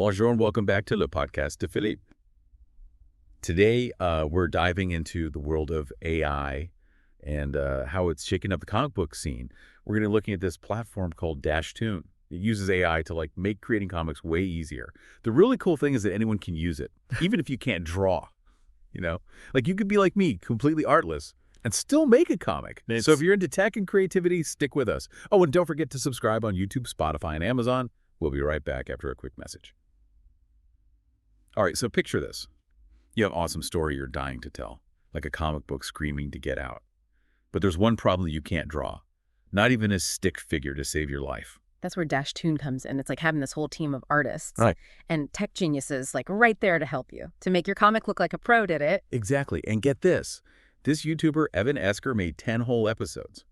Bonjour and welcome back to Le Podcast de Philippe. Today, we're diving into the world of AI and how it's shaking up the comic book scene. We're going to be looking at this platform called Dash Toon. It uses AI to make creating comics way easier. The really cool thing is that anyone can use it, even if you can't draw. You could be like me, completely artless, and still make a comic. So if you're into tech and creativity, stick with us. Oh, and don't forget to subscribe on YouTube, Spotify, and Amazon. We'll be right back after a quick message. All right, so picture this. You have an awesome story you're dying to tell, like a comic book screaming to get out. But there's one problem you can't draw, not even a stick figure to save your life. That's where Dash Toon comes in. It's like having this whole team of artists and tech geniuses right there to help you, to make your comic look like a pro did it. Exactly. And get this. This YouTuber, Evan Esker, made 10 whole episodes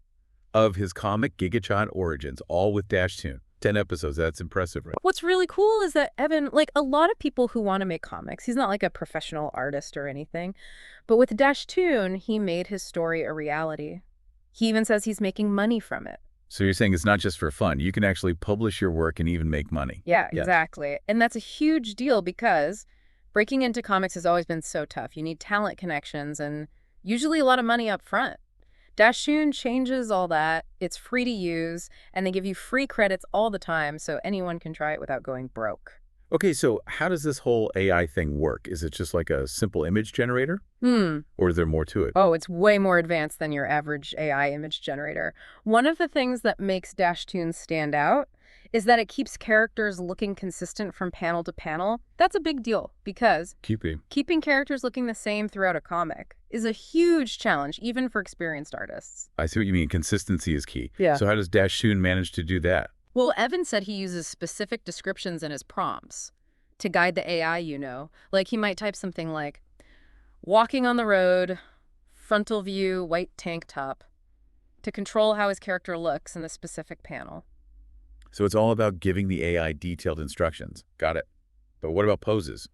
of his comic Gigachad Origins, all with Dash Toon. 10 episodes. That's impressive, right? What's really cool is that Evan, a lot of people who want to make comics, he's not like a professional artist or anything, but with Dash Toon, he made his story a reality. He even says he's making money from it. So you're saying it's not just for fun. You can actually publish your work and even make money. Yeah, exactly. And that's a huge deal because breaking into comics has always been so tough. You need talent connections and usually a lot of money up front. Dash Toon changes all that. It's free to use, and they give you free credits all the time, so anyone can try it without going broke. Okay, so how does this whole AI thing work? Is it just like a simple image generator? Or is there more to it? Oh, it's way more advanced than your average AI image generator. One of the things that makes Dash Toon stand out is that it keeps characters looking consistent from panel to panel. That's a big deal because keeping characters looking the same throughout a comic is a huge challenge, even for experienced artists. I see what you mean. Consistency is key. Yeah. So how does Dash Toon manage to do that? Well, Evan said he uses specific descriptions in his prompts to guide the AI, Like he might type something like, walking on the road, frontal view, white tank top, to control how his character looks in the specific panel. So it's all about giving the AI detailed instructions. Got it. But what about poses?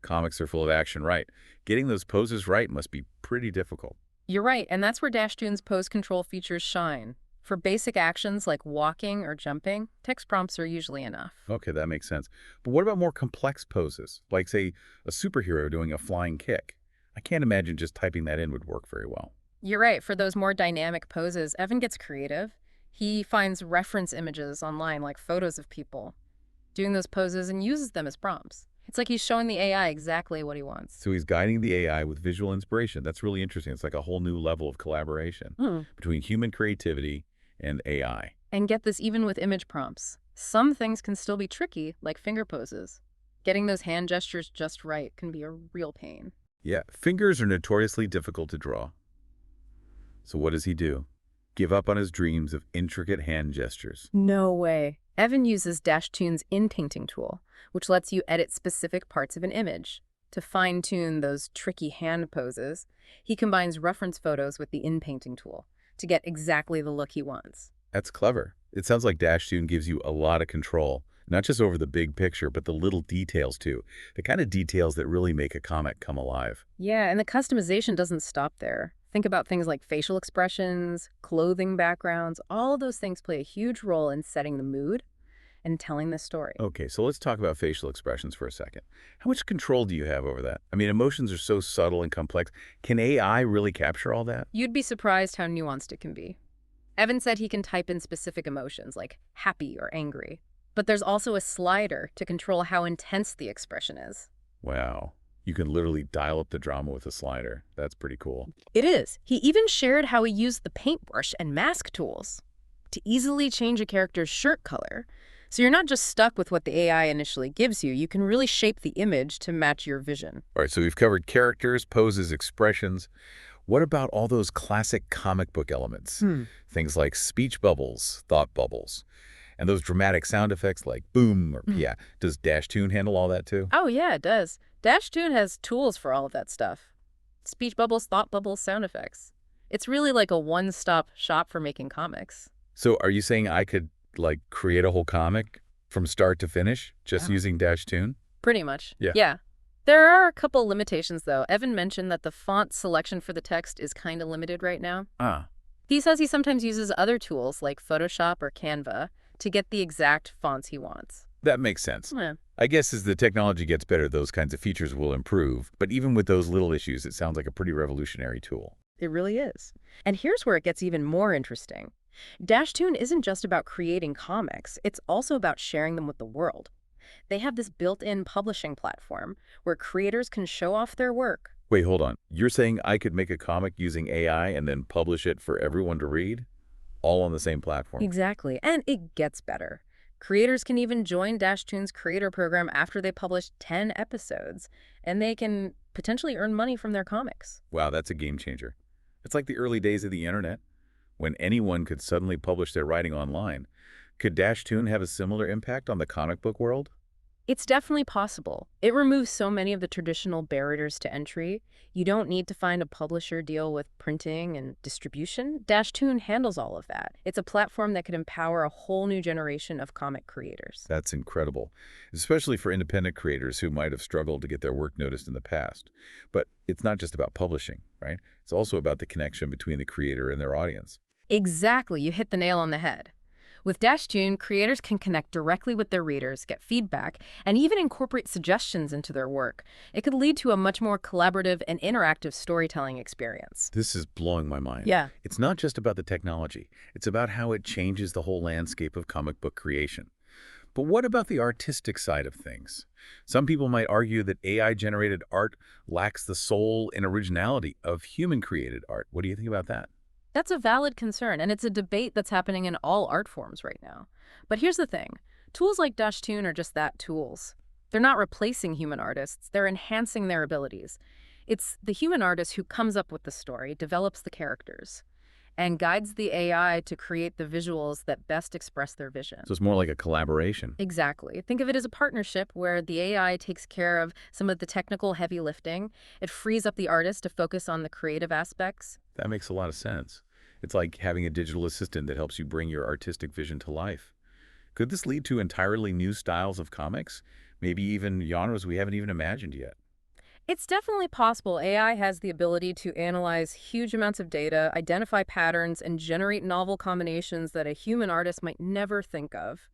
Comics are full of action, right? Getting those poses right must be pretty difficult. You're right, and that's where Dash Toon's pose control features shine. For basic actions like walking or jumping, text prompts are usually enough. Okay, that makes sense. But what about more complex poses? Like, say, a superhero doing a flying kick. I can't imagine just typing that in would work very well. You're right. For those more dynamic poses, Evan gets creative. He finds reference images online, like photos of people doing those poses, and uses them as prompts. It's like he's showing the AI exactly what he wants. So he's guiding the AI with visual inspiration. That's really interesting. It's like a whole new level of collaboration between human creativity and AI. And get this, even with image prompts. Some things can still be tricky, like finger poses. Getting those hand gestures just right can be a real pain. Yeah, fingers are notoriously difficult to draw. So what does he do? Give up on his dreams of intricate hand gestures. No way. Evan uses Dash Toon's in-painting tool, which lets you edit specific parts of an image. To fine-tune those tricky hand poses, he combines reference photos with the in-painting tool to get exactly the look he wants. That's clever. It sounds like Dash Toon gives you a lot of control, not just over the big picture, but the little details too. The kind of details that really make a comic come alive. Yeah, and the customization doesn't stop there. Think about things like facial expressions, clothing backgrounds. All of those things play a huge role in setting the mood and telling the story. Okay, so let's talk about facial expressions for a second. How much control do you have over that? I mean, emotions are so subtle and complex. Can AI really capture all that? You'd be surprised how nuanced it can be. Evan said he can type in specific emotions like happy or angry. But there's also a slider to control how intense the expression is. Wow. You can literally dial up the drama with a slider. That's pretty cool. It is. He even shared how he used the paintbrush and mask tools to easily change a character's shirt color. So you're not just stuck with what the AI initially gives you. You can really shape the image to match your vision. All right, so we've covered characters, poses, expressions. What about all those classic comic book elements? Things like speech bubbles, thought bubbles, and those dramatic sound effects like boom or yeah. Does Dash Toon handle all that too? Oh, yeah, it does. Dash Toon has tools for all of that stuff. Speech bubbles, thought bubbles, sound effects. It's really like a one-stop shop for making comics. So are you saying I could create a whole comic from start to finish just using Dash Toon? Pretty much. Yeah. There are a couple limitations, though. Evan mentioned that the font selection for the text is kind of limited right now. He says he sometimes uses other tools like Photoshop or Canva to get the exact fonts he wants. That makes sense. Yeah. I guess as the technology gets better, those kinds of features will improve. But even with those little issues, it sounds like a pretty revolutionary tool. It really is. And here's where it gets even more interesting. Dash Toon isn't just about creating comics, it's also about sharing them with the world. They have this built-in publishing platform where creators can show off their work. Wait, hold on. You're saying I could make a comic using AI and then publish it for everyone to read? All on the same platform? Exactly. And it gets better. Creators can even join Dash Toon's creator program after they publish 10 episodes, and they can potentially earn money from their comics. Wow, that's a game changer. It's like the early days of the internet, when anyone could suddenly publish their writing online. Could Dash Toon have a similar impact on the comic book world? It's definitely possible. It removes so many of the traditional barriers to entry. You don't need to find a publisher deal with printing and distribution. Dash Toon handles all of that. It's a platform that could empower a whole new generation of comic creators. That's incredible, especially for independent creators who might have struggled to get their work noticed in the past. But it's not just about publishing, right? It's also about the connection between the creator and their audience. Exactly, you hit the nail on the head. With Dash Toon, creators can connect directly with their readers, get feedback, and even incorporate suggestions into their work. It could lead to a much more collaborative and interactive storytelling experience. This is blowing my mind. Yeah. It's not just about the technology. It's about how it changes the whole landscape of comic book creation. But what about the artistic side of things? Some people might argue that AI-generated art lacks the soul and originality of human-created art. What do you think about that? That's a valid concern, and it's a debate that's happening in all art forms right now. But here's the thing. Tools like Dash Toon are just that, tools. They're not replacing human artists, they're enhancing their abilities. It's the human artist who comes up with the story, develops the characters, and guides the AI to create the visuals that best express their vision. So it's more like a collaboration. Exactly. Think of it as a partnership where the AI takes care of some of the technical heavy lifting. It frees up the artist to focus on the creative aspects. That makes a lot of sense. It's like having a digital assistant that helps you bring your artistic vision to life. Could this lead to entirely new styles of comics? Maybe even genres we haven't even imagined yet? It's definitely possible. AI has the ability to analyze huge amounts of data, identify patterns, and generate novel combinations that a human artist might never think of.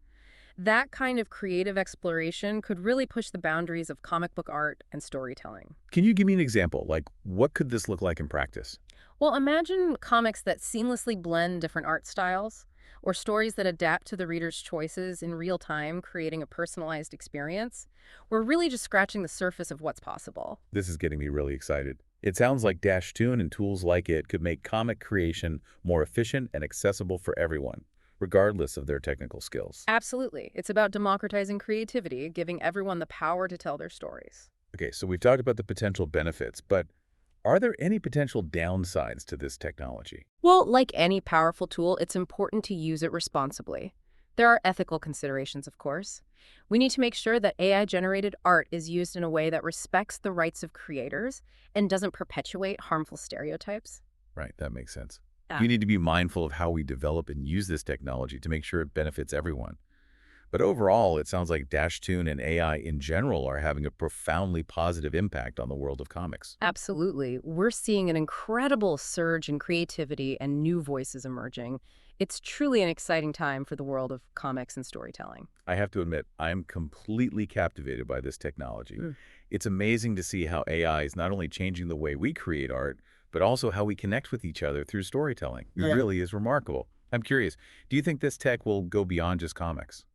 That kind of creative exploration could really push the boundaries of comic book art and storytelling. Can you give me an example? Like, what could this look like in practice? Well, imagine comics that seamlessly blend different art styles, or stories that adapt to the reader's choices in real time, creating a personalized experience. We're really just scratching the surface of what's possible. This is getting me really excited. It sounds like Dash Toon and tools like it could make comic creation more efficient and accessible for everyone, regardless of their technical skills. Absolutely. It's about democratizing creativity, giving everyone the power to tell their stories. Okay, so we've talked about the potential benefits, but are there any potential downsides to this technology? Well, like any powerful tool, it's important to use it responsibly. There are ethical considerations, of course. We need to make sure that AI-generated art is used in a way that respects the rights of creators and doesn't perpetuate harmful stereotypes. Right, that makes sense. Yeah. We need to be mindful of how we develop and use this technology to make sure it benefits everyone. But overall, it sounds like Dash Toon and AI in general are having a profoundly positive impact on the world of comics. Absolutely. We're seeing an incredible surge in creativity and new voices emerging. It's truly an exciting time for the world of comics and storytelling. I have to admit, I'm completely captivated by this technology. Mm. It's amazing to see how AI is not only changing the way we create art, but also how we connect with each other through storytelling. It really is remarkable. I'm curious, do you think this tech will go beyond just comics?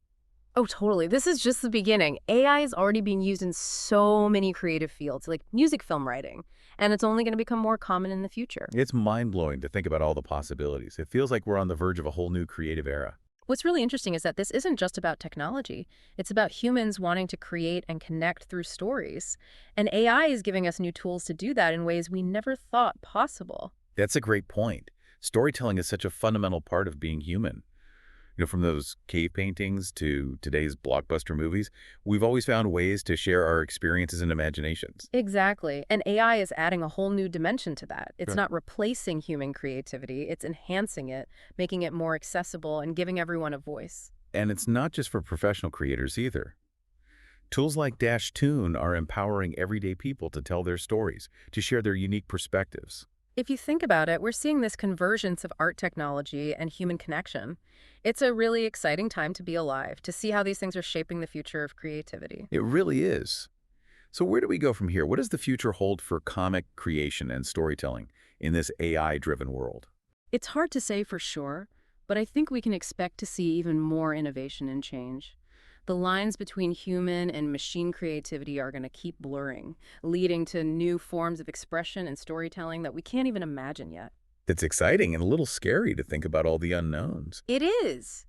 Oh, totally. This is just the beginning. AI is already being used in so many creative fields, like music film writing, and it's only going to become more common in the future. It's mind-blowing to think about all the possibilities. It feels like we're on the verge of a whole new creative era. What's really interesting is that this isn't just about technology. It's about humans wanting to create and connect through stories. And AI is giving us new tools to do that in ways we never thought possible. That's a great point. Storytelling is such a fundamental part of being human. From those cave paintings to today's blockbuster movies, we've always found ways to share our experiences and imaginations. Exactly. And AI is adding a whole new dimension to that. It's Sure. not replacing human creativity, it's enhancing it, making it more accessible and giving everyone a voice. And it's not just for professional creators either. Tools like Dash Toon are empowering everyday people to tell their stories, to share their unique perspectives. If you think about it, we're seeing this convergence of art technology and human connection. It's a really exciting time to be alive, to see how these things are shaping the future of creativity. It really is. So where do we go from here? What does the future hold for comic creation and storytelling in this AI-driven world? It's hard to say for sure, but I think we can expect to see even more innovation and change. The lines between human and machine creativity are going to keep blurring, leading to new forms of expression and storytelling that we can't even imagine yet. It's exciting and a little scary to think about all the unknowns. It is.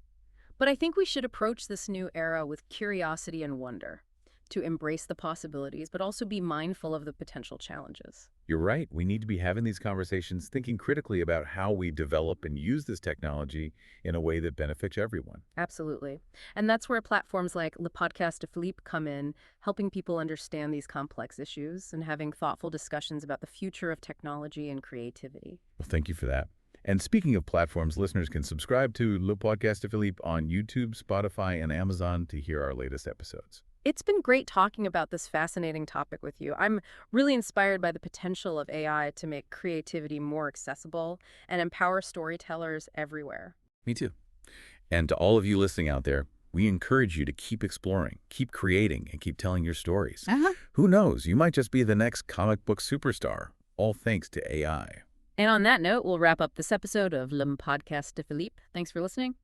But I think we should approach this new era with curiosity and wonder, to embrace the possibilities, but also be mindful of the potential challenges. You're right. We need to be having these conversations, thinking critically about how we develop and use this technology in a way that benefits everyone. Absolutely. And that's where platforms like Le Podcast de Philippe come in, helping people understand these complex issues and having thoughtful discussions about the future of technology and creativity. Well, thank you for that. And speaking of platforms, listeners can subscribe to Le Podcast de Philippe on YouTube, Spotify, and Amazon to hear our latest episodes. It's been great talking about this fascinating topic with you. I'm really inspired by the potential of AI to make creativity more accessible and empower storytellers everywhere. Me too. And to all of you listening out there, we encourage you to keep exploring, keep creating, and keep telling your stories. Who knows, you might just be the next comic book superstar, all thanks to AI. And on that note, we'll wrap up this episode of Le Podcast de Philippe. Thanks for listening.